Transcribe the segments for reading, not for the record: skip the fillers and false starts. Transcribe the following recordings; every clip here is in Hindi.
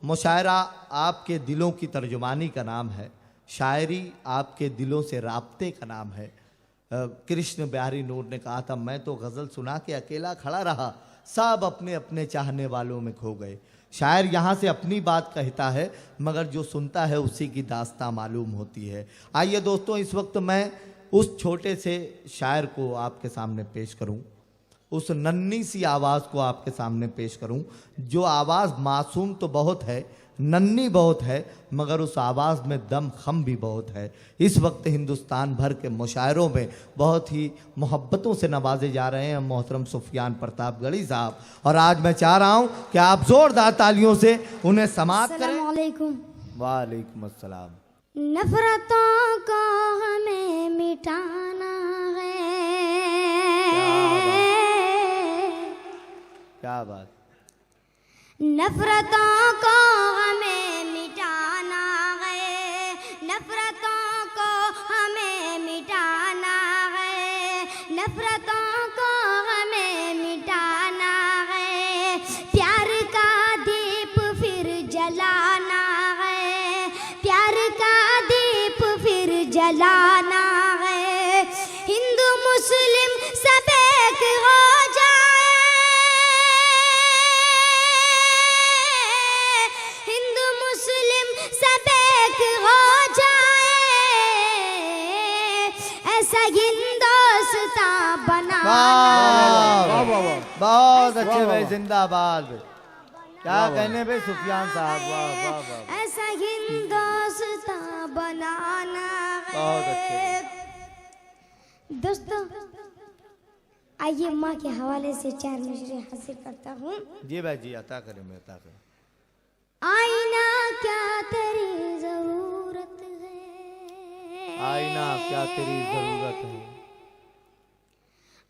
मुशायरा आपके दिलों की तर्जुमानी का नाम है, शायरी आपके दिलों से राब्ते का नाम है। कृष्ण बिहारी नूर ने कहा था, मैं तो गज़ल सुना के अकेला खड़ा रहा, सब अपने अपने चाहने वालों में खो गए। शायर यहाँ से अपनी बात कहता है, मगर जो सुनता है उसी की दास्तां मालूम होती है। आइए दोस्तों, इस वक्त मैं उस छोटे से शायर को आपके सामने पेश करूं, उस नन्ही सी आवाज़ को आपके सामने पेश करूं, जो आवाज़ मासूम तो बहुत है, नन्ही बहुत है, मगर उस आवाज़ में दम खम भी बहुत है। इस वक्त हिंदुस्तान भर के मुशायरों में बहुत ही मोहब्बतों से नवाजे जा रहे हैं मोहतरम सुफियान प्रतापगढ़ी साहब, और आज मैं चाह रहा हूं कि आप जोरदार तालियों से उन्हें समाअत करें। अस्सलाम वालेकुम। वालेकुम अस्सलाम। नफरतों को हमें मिटाना है, क्या बात। नफरतों को हमें मिटाना है, नफरतों को हमें मिटाना है, नफरतों को हमें मिटाना है। प्यार का दीप फिर जलाना है, प्यार का दीप फिर जलाना है। हिंदू मुस्लिम सब एक हो जाए, हिंदू मुस्लिम सब एक हो जाए, ऐसा हिंदुस्तान बनाना। बहुत अच्छे भाई, जिंदाबाद। क्या कहने भाई सुफियान साहब, वाह वाह वाह। ऐसा हिंदुस्तान बनाना बहुत अच्छे। है। दोस्तों आइए माँ के हवाले से 4 मिसरे हासिल करता हूँ। जी भाई जी, अता करें, मैं अता करें। आईना क्या तेरी जरूरत है, आईना क्या तेरी जरूरत है,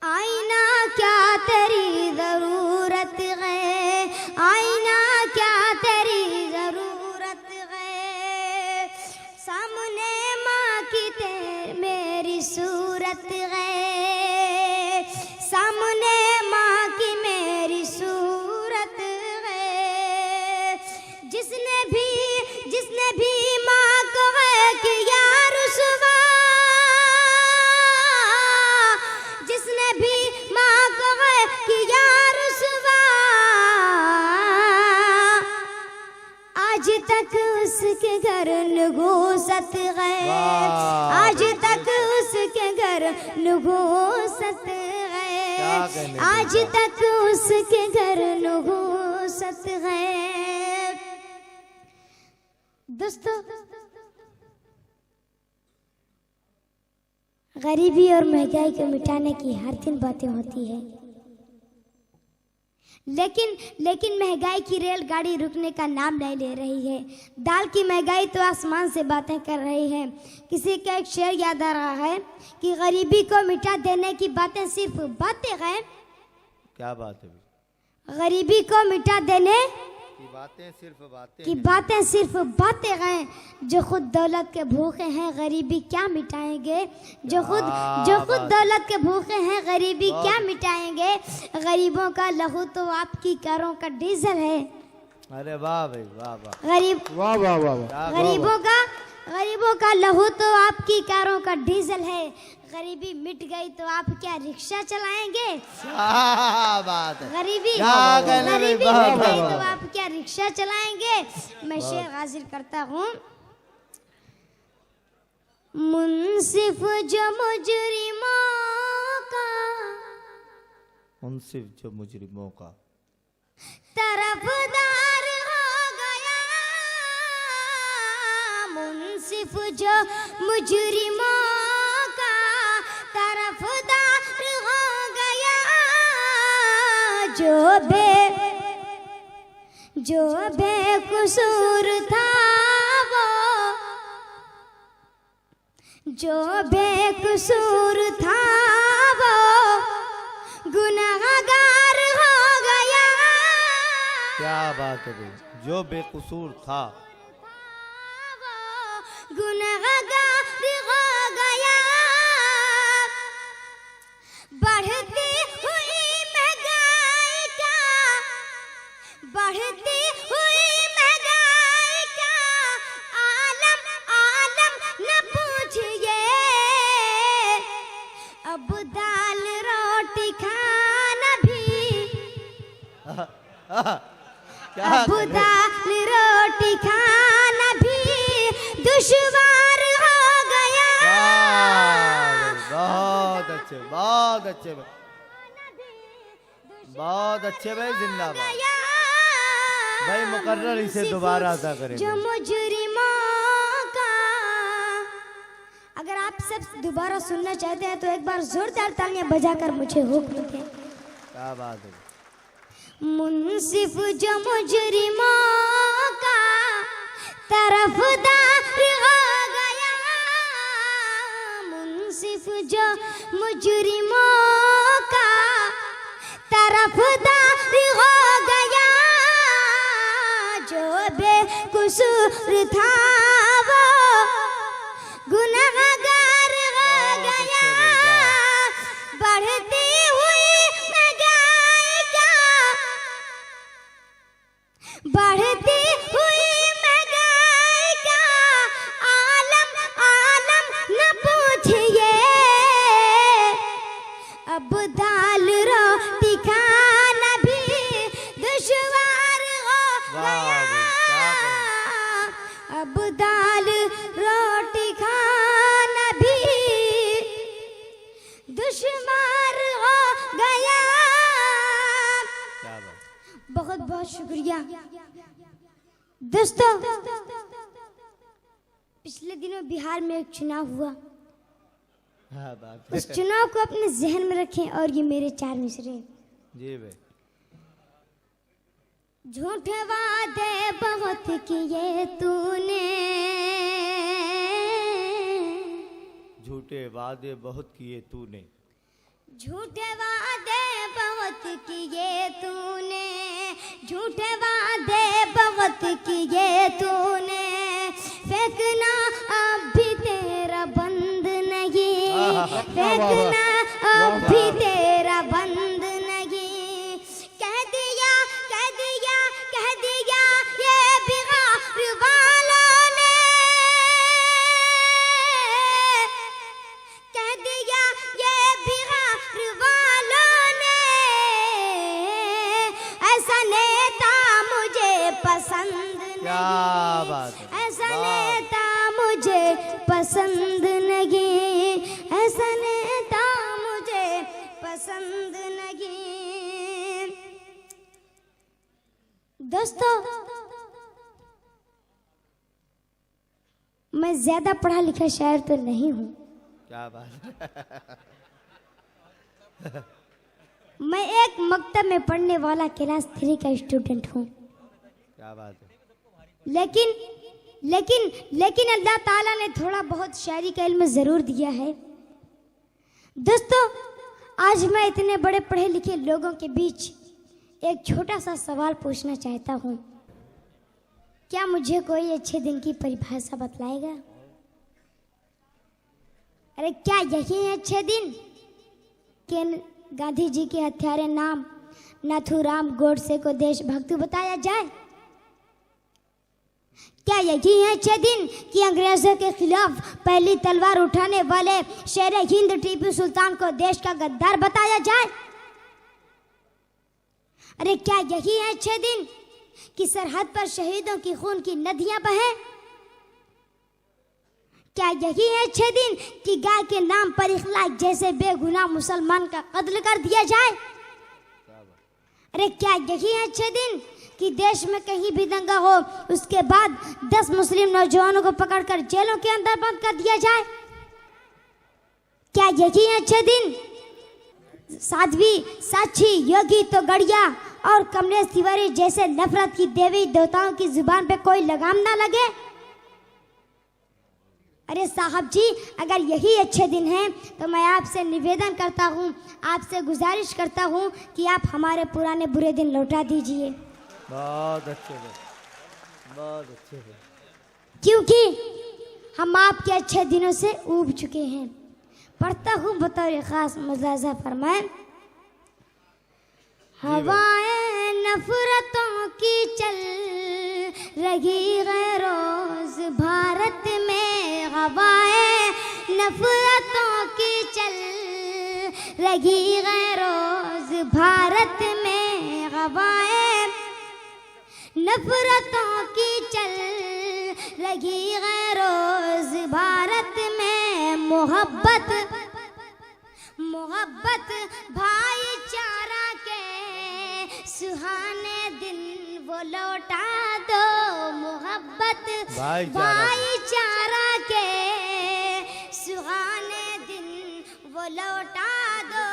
आईना क्या तेरी जरूरत है, आईना क्या तेरी जरूरत है। सामने माँ की मेरी सूरत है, सामने माँ की मेरी सूरत है। जिसने भी माँ को है किया रुसवा, जिसने भी माँ को है किया रुसवा, आज तक उसके घर नगोसत है, आज तक उसके घर नगोसत है, आज तक उसके घर नगोसत है। दोस्तों गरीबी और महंगाई को मिटाने की हर दिन बातें होती है, लेकिन महंगाई की रेलगाड़ी रुकने का नाम नहीं ले रही है। दाल की महंगाई तो आसमान से बातें कर रही है। किसी का एक शेर याद आ रहा है कि गरीबी को मिटा देने की बातें सिर्फ बातें हैं। क्या बात है, गरीबी को मिटा देने बातें सिर्फ बातें की बातें सिर्फ बातें हैं। जो खुद दौलत के भूखे हैं गरीबी क्या मिटाएंगे, जो खुद दौलत के भूखे हैं गरीबी क्या मिटाएंगे। गरीबों का लहू तो आपकी कारों का डीजल है। अरे वाह भाई, वाह वाह, गरीब वाह वाह वाह। गरीबों का लहू तो आपकी कारों का डीजल है। गरीबी मिट गई तो आप क्या रिक्शा चलाएंगे। क्या बात है, गरीबी मिट गई तो आप क्या रिक्शा चलाएंगे। मैं शेर हाजिर करता हूँ। मुंसिफ जो मुजरिमों का, मुंसिफ जो मुजरिमों का तरफदार हो गया, मुंसिफ जो मुजरिमों का तरफदार हो गया। जो बेकसूर था वो, जो बेकसूर था वो गुनहगार हो गया। क्या बात है भाई, जो बेकसूर था वो गुनहगार हो गया। बढ़ती हुई महंगाई का, बढ़ती हुई महंगाई क्या अब दाल रोटी खाना भी दुश्वार हो गया। बहुत अच्छे, बहुत अच्छे, बहुत अच्छे भाई, जिंदाबाद भाई। मुकर्रर इसे दोबारा अदा करेंगे। जो मुजरिमों का, अगर आप सब दोबारा सुनना चाहते हैं तो एक बार जोरदार तालियां बजाकर मुझे हुक्म दें। क्या बात है। मुंसिफ जो मुजरिमों का तरफदार हो गया, मुंसिफ जो मुजरिमों का तरफदार हो गया, जो बेकसूर था वो गुनहगार हो गया। बढ़ती हुई महंगाई का, बढ़ती हुई महंगाई का आलम आलम न पूछिए, अब दाल रोटी खाना भी दुश्वार हो गया। अब दाल रोटी खाना भी दुश्वार हो गया। क्या बात। बहुत बहुत शुक्रिया दोस्तों। पिछले दिनों बिहार में एक चुनाव हुआ, हाँ बात उस चुनाव को अपने जहन में रखें और ये मेरे 4 मिसरे। जी भाई। झूठे वादे बहुत किए तूने, झूठे वादे बहुत किए तूने, झूठे वादे बहुत किए तूने, झूठे वादे बहुत किए तूने, फेंकना अब भी तेरा बंद नहीं, फेंकना अब भी तेरा बंद नहीं। कह दिया कह दिया कह दिया ये बिहार वालों ने, कह दिया ये बिहार वालों ने, ऐसा नेता मुझे पसंद नहीं, क्या बात है। ऐसा नेता मुझे पसंद नहीं, ऐसा नेता मुझे पसंद नहीं। दोस्तों, मैं ज्यादा पढ़ा लिखा शायर तो नहीं हूँ, क्या बात है। मैं एक मकतब में पढ़ने वाला क्लास 3 का स्टूडेंट हूँ। क्या बात है। लेकिन लेकिन लेकिन अल्लाह ताला ने थोड़ा बहुत शायरी का इल्म जरूर दिया है। दोस्तों, आज मैं इतने बड़े पढ़े लिखे लोगों के बीच एक छोटा सा सवाल पूछना चाहता हूँ। क्या मुझे कोई अच्छे दिन की परिभाषा बतलाएगा? अरे क्या यही है अच्छे दिन कि गांधी जी के हत्यारे नाम नाथूराम गोडसे को देशभक्त बताया जाए? क्या यही है अच्छे दिन कि अंग्रेजों के खिलाफ पहली तलवार उठाने वाले शेर हिंद टीपू सुल्तान को देश का गद्दार बताया जाए? अरे क्या यही है अच्छे दिन कि सरहद पर शहीदों की खून की नदियां बहें? क्या यही है अच्छे दिन कि गाय के नाम पर इखलाक जैसे बेगुनाह मुसलमान का कत्ल कर दिया जाए? अरे क्या यही है अच्छे दिन कि देश में कहीं भी दंगा हो उसके बाद 10 मुस्लिम नौजवानों को पकड़कर जेलों के अंदर बंद कर दिया जाए? क्या यही है अच्छे दिन साध्वी, साक्षी, योगी तो गड़िया और कमलेश तिवारी जैसे नफरत की देवी देवताओं की जुबान पे कोई लगाम ना लगे? अरे साहब जी, अगर यही अच्छे दिन हैं तो मैं आपसे निवेदन करता हूँ, आपसे गुजारिश करता हूँ कि आप हमारे पुराने बुरे दिन लौटा दीजिए। बहुत अच्छे है, बहुत अच्छे है। क्योंकि हम आपके अच्छे दिनों से ऊब चुके हैं। पढ़ता हूँ बतौर खास मुलाजा फरमाए। हवाएं नफरतों की चल रही है रोज भारत में, हवाएं नफरतों की चल रही है रोज भारत में, हवाएं नफरतों की चल रही है रोज भारत में मोहब्बत मोहब्बत भाईचारा के सुहाने दिन वो लौटा दो मोहब्बत भाईचारा के सुहाने दिन वो लौटा दो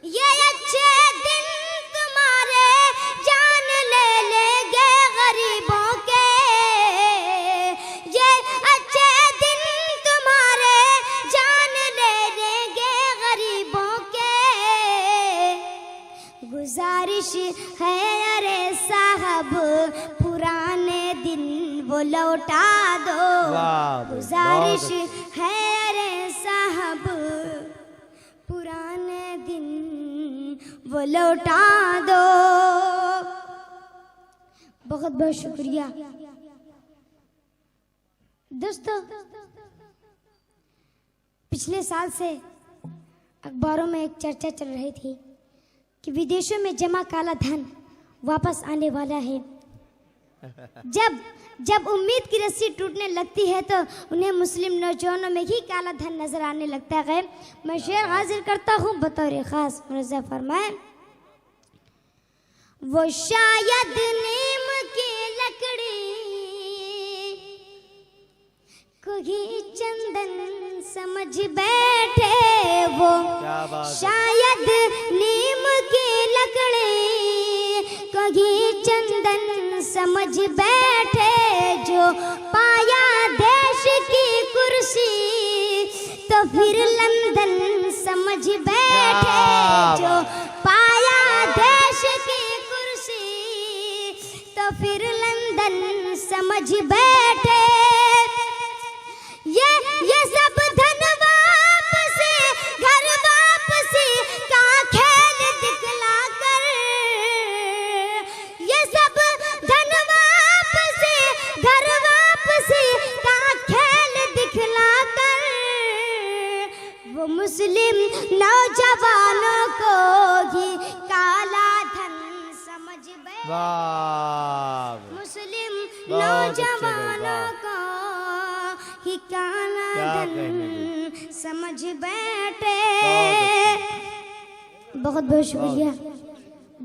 ये अच्छे दिन तुम्हारे जान ले लेंगे गरीबों के ये अच्छे दिन तुम्हारे जान ले लेंगे गरीबों के गुजारिश है अरे साहब पुराने दिन वो लौटा दो गुजारिश है अरे साहब पुराने दिन वो लौटा दो। बहुत बहुत शुक्रिया दोस्तों। पिछले साल से अखबारों में एक चर्चा चल रही थी कि विदेशों में जमा काला धन वापस आने वाला है। जब उम्मीद की रस्सी टूटने लगती है तो उन्हें मुस्लिम नौजवानों में ही काला धन नजर आने लगता है। मैं शेर हाजिर करता हूँ बतौर खास मुर्जा फरमाए। वो शायद नीम की लकड़ी को ही चंदन समझ बैठे वो शायद नीम की लकड़ी को ही चंदन समझ बैठे जो पाया देश की कुर्सी तो फिर लंदन समझ बैठे जो पाया देश की कुर्सी तो फिर लंदन समझ बैठे ये सब धन वापसी घर वापसी का खेल दिखला कर ये सब धन वापसी घर वापसी का खेल दिखला कर वो मुस्लिम नौजवानों को ही काला धन समझ बैठे मुस्लिम नौजवानों को ही काला धन समझ बैठे। बहुत बहुत शुक्रिया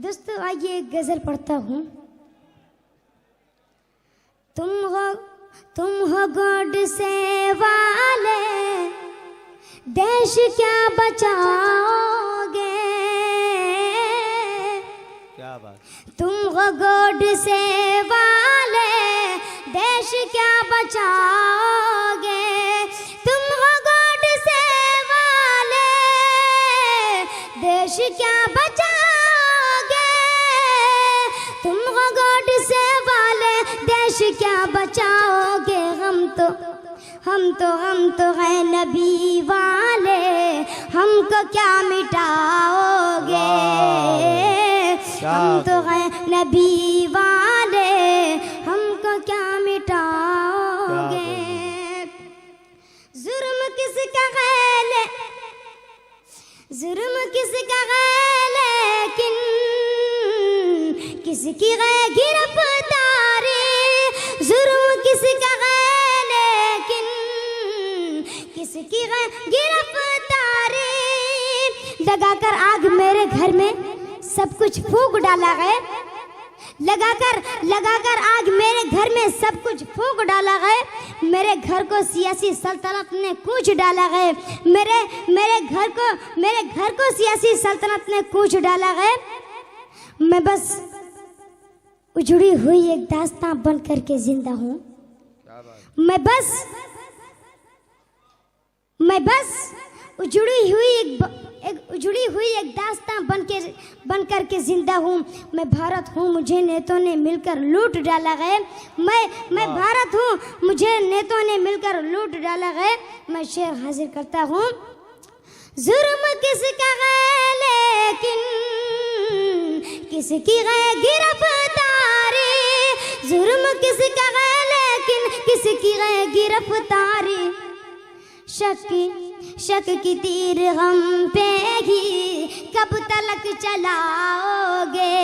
दोस्तों। आइए एक गजल पढ़ता हूँ। तुम हो गॉड से वाले देश क्या बचाओगे क्या बात। तुम हो गॉड से वाले देश क्या बचाओगे तुम हो गॉड से वाले देश क्या बचाओगे तुम हो गॉड से वाले देश क्या बचाओगे हम तो हैं नबी वाले हमको क्या मिटाओगे हम तो हैं नबी वाले हमको क्या मिटाओगे। जुर्म किसका है लेकिन किसकी है गिरफ्तारी जुर्म किसका है लेकिन किसकी है गिरफ्तारी लगाकर आग मेरे घर में सब कुछ फूंक डाला गया लगाकर आग मेरे घर में सब कुछ फूंक डाला गया मेरे घर को सियासी सल्तनत ने कूच डाला गया मेरे घर को सियासी सल्तनत ने कूच डाला गया। मैं बस उजड़ी हुई एक दास्तां बन करके जिंदा हूँ मैं बस उजड़ी हुई एक दास्तां बन करके जिंदा हूँ। मैं भारत हूँ मुझे नेतों ने मिलकर लूट डाला गया मैं भारत हूँ मुझे नेतों ने मिलकर लूट डाला गया। मैं शेर हाजिर करता हूँ। जुर्म किसका है लेकिन किसकी है गिरफ्तारी जुर्म किसका है लेकिन किसकी है गिरफ्तारी शक की तीर हम पे ही कब तलक चलाओगे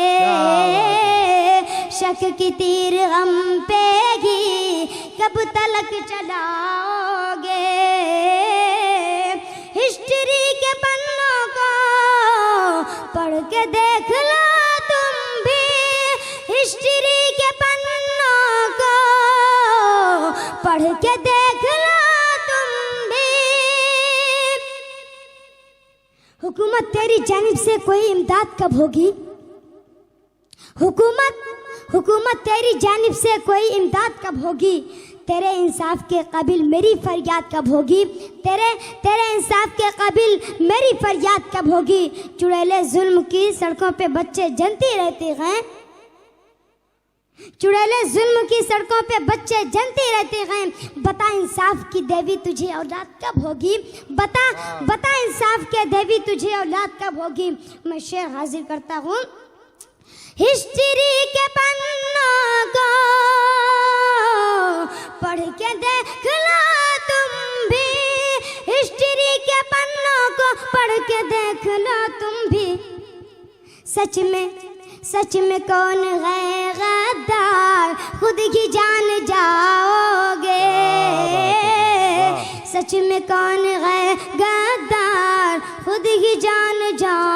शक की तीर हम पे ही कब तलक चलाओगे। हिस्ट्री के पन्नों को पढ़ के देख लो तुम भी, हिस्ट्री के पन्नों को पढ़ के देख लो तुम भी। हुकूमत तेरी जानिब से कोई इमदाद कब होगी? हुकूमत तेरी जानिब से कोई इमदाद कब होगी? तेरे इंसाफ के काबिल मेरी फरियाद कब होगी? तेरे इंसाफ के काबिल मेरी फरियाद कब होगी? चुड़ैले जुल्म की सड़कों पे बच्चे जनती रहते हैं, चुड़ैले जुल्म की सड़कों पे बच्चे जनते रहते हैं। बता इंसाफ की देवी तुझे औलाद कब होगी? बता इंसाफ के देवी तुझे औलाद कब होगी? मैं शेर हाजिर करता हूँ। हिस्ट्री के पन्नों को पढ़ के देख लो तुम भी, हिस्ट्री के पन्नों को पढ़ के देख लो तुम भी। सच में कौन है गद्दार खुद ही जान जाओगे। सच में कौन है गद्दार खुद ही जान जाओगे।